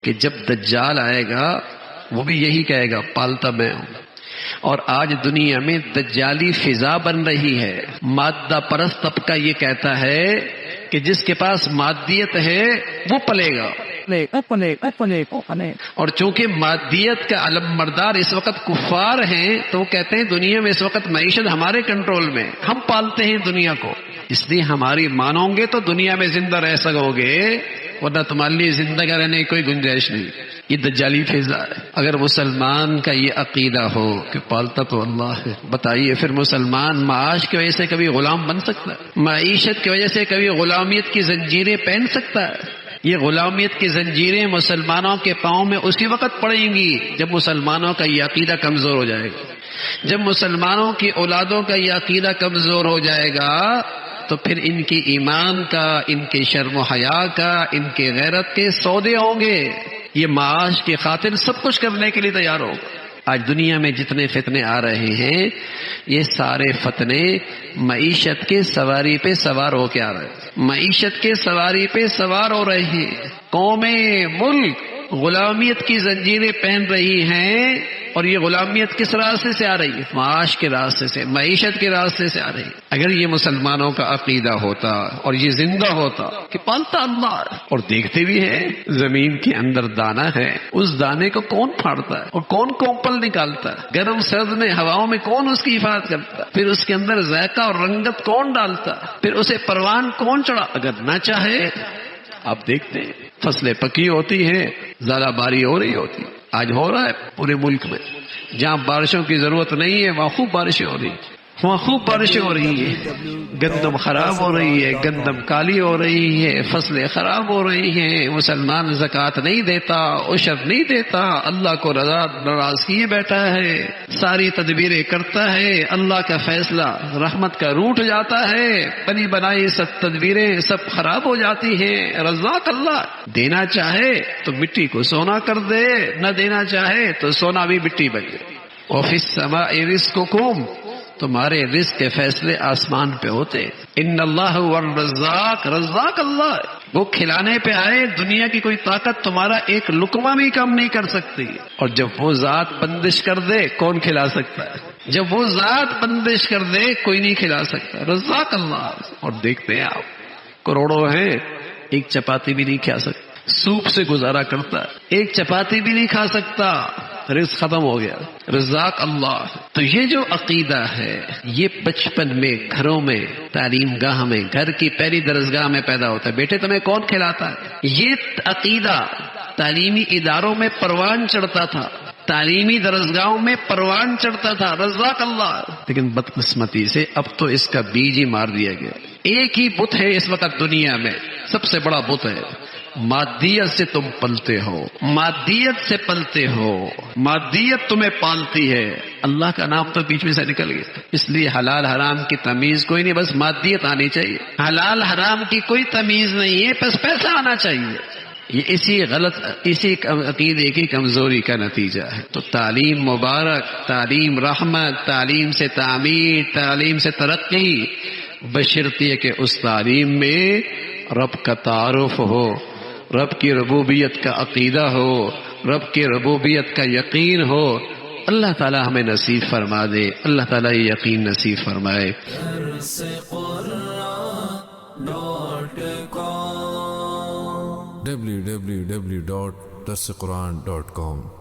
کہ جب دجال آئے گا وہ بھی یہی کہے گا پالتا میں ہوں. اور آج دنیا میں دجالی فضا بن رہی ہے. مادہ پرست طبقہ یہ کہتا ہے کہ جس کے پاس مادیت ہے وہ پلے گا، اور چونکہ مادیت کا علم مردار اس وقت کفار ہیں تو وہ کہتے ہیں دنیا میں اس وقت معیشت ہمارے کنٹرول میں، ہم پالتے ہیں دنیا کو، اس لیے ہماری مانو گے تو دنیا میں زندہ رہ سکو گے، ورنہ تمہارے لیے زندہ رہنے کی کوئی گنجائش نہیں. یہ دجالی فضا ہے. اگر مسلمان کا یہ عقیدہ ہو کہ پالتا تو اللہ ہے، بتائیے پھر مسلمان معاش کی وجہ سے کبھی غلام بن سکتا ہے؟ معیشت کی وجہ سے کبھی غلامیت کی زنجیریں پہن سکتا ہے؟ یہ غلامیت کی زنجیریں مسلمانوں کے پاؤں میں اسی وقت پڑیں گی جب مسلمانوں کا یہ عقیدہ کمزور ہو جائے گا. جب مسلمانوں کی اولادوں کا یہ عقیدہ کمزور ہو جائے گا تو پھر ان کی ایمان کا، ان کے شرم و حیا کا، ان کے غیرت کے سودے ہوں گے. یہ معاش کی خاطر سب کچھ کرنے کے لیے تیار ہو. آج دنیا میں جتنے فتنے آ رہے ہیں یہ سارے فتنے معیشت کے سواری پہ سوار ہو کے آ رہے ہیں، معیشت کے سواری پہ سوار ہو رہے ہیں. قومیں، ملک غلامیت کی زنجیریں پہن رہی ہیں، اور یہ غلامیت کس راستے سے آ رہی ہے؟ معاش کے راستے سے، معیشت کے راستے سے آ رہی ہے. اگر یہ مسلمانوں کا عقیدہ ہوتا اور یہ زندہ ہوتا کہ پالتا اللہ، اور دیکھتے بھی ہیں زمین کے اندر دانہ ہے، اس دانے کو کون پھاڑتا ہے اور کون کوپل نکالتا ہے، گرم سرد میں ہواؤں میں کون اس کی حفاظت کرتا ہے، پھر اس کے اندر ذائقہ اور رنگت کون ڈالتا ہے، پھر اسے پروان کون چڑھا. اگر نہ چاہے، آپ دیکھتے ہیں فصلیں پکی ہوتی ہیں، ژالہ باری ہو رہی ہوتی. آج ہو رہا ہے پورے ملک میں، جہاں بارشوں کی ضرورت نہیں ہے وہاں خوب بارشیں ہو رہی ہیں، وہاں خوب بارشیں ہو رہی ہیں. گندم خراب ہو رہی ہے، گندم کالی ہو رہی ہے، فصلیں خراب ہو رہی ہیں. مسلمان زکوٰۃ نہیں دیتا، عشر نہیں دیتا، اللہ کو ناراض کیے بیٹھا ہے، ساری تدبیریں کرتا ہے، اللہ کا فیصلہ رحمت کا روٹ جاتا ہے، بنی بنائی سب تدبیریں سب خراب ہو جاتی ہیں. رزاق اللہ دینا چاہے تو مٹی کو سونا کر دے، نہ دینا چاہے تو سونا بھی مٹی بن جائے. وفی السماء رزقکم، تمہارے رزق کے فیصلے آسمان پہ ہوتے. ان اللہ هو الرزاق، رزاق اللہ وہ کھلانے پہ آئے. دنیا کی کوئی طاقت تمہارا ایک لقمہ بھی کم نہیں کر سکتی، اور جب وہ ذات بندش کر دے کون کھلا سکتا ہے؟ جب وہ ذات بندش کر دے کوئی نہیں کھلا سکتا. رزاق اللہ. اور دیکھتے ہیں آپ کروڑوں ہیں، ایک چپاتی بھی نہیں کھا سکتا، سوپ سے گزارا کرتا ہے، ایک چپاتی بھی نہیں کھا سکتا، رزق ختم ہو گیا. رزاق اللہ. تو یہ جو عقیدہ ہے یہ بچپن میں گھروں میں، تعلیم گاہ میں، گھر کی پہلی درسگاہ میں پیدا ہوتا ہے. بیٹے تمہیں کون کھلاتا ہے؟ یہ عقیدہ تعلیمی اداروں میں پروان چڑھتا تھا، تعلیمی درسگاہوں میں پروان چڑھتا تھا. رزاق اللہ. لیکن بدقسمتی سے اب تو اس کا بیج ہی مار دیا گیا. ایک ہی بت ہے اس وقت دنیا میں، سب سے بڑا بت ہے. مادیت سے تم پلتے ہو، مادیت سے پلتے ہو، مادیت تمہیں پالتی ہے. اللہ کا نام تو بیچ میں سے نکل گیا. اس لیے حلال حرام کی تمیز کوئی نہیں، بس مادیت آنی چاہیے. حلال حرام کی کوئی تمیز نہیں ہے، بس پیسہ آنا چاہیے. یہ اسی عقیدے کی کمزوری کا نتیجہ ہے. تو تعلیم مبارک، تعلیم رحمت، تعلیم سے تعمیر، تعلیم سے ترقی، بشرطیے کہ اس تعلیم میں رب کا تعارف ہو، رب کی ربوبیت کا عقیدہ ہو، رب کی ربوبیت کا یقین ہو. اللہ تعالی ہمیں نصیب فرما دے، اللہ تعالی یہ یقین نصیب فرمائے. www.darsequran.com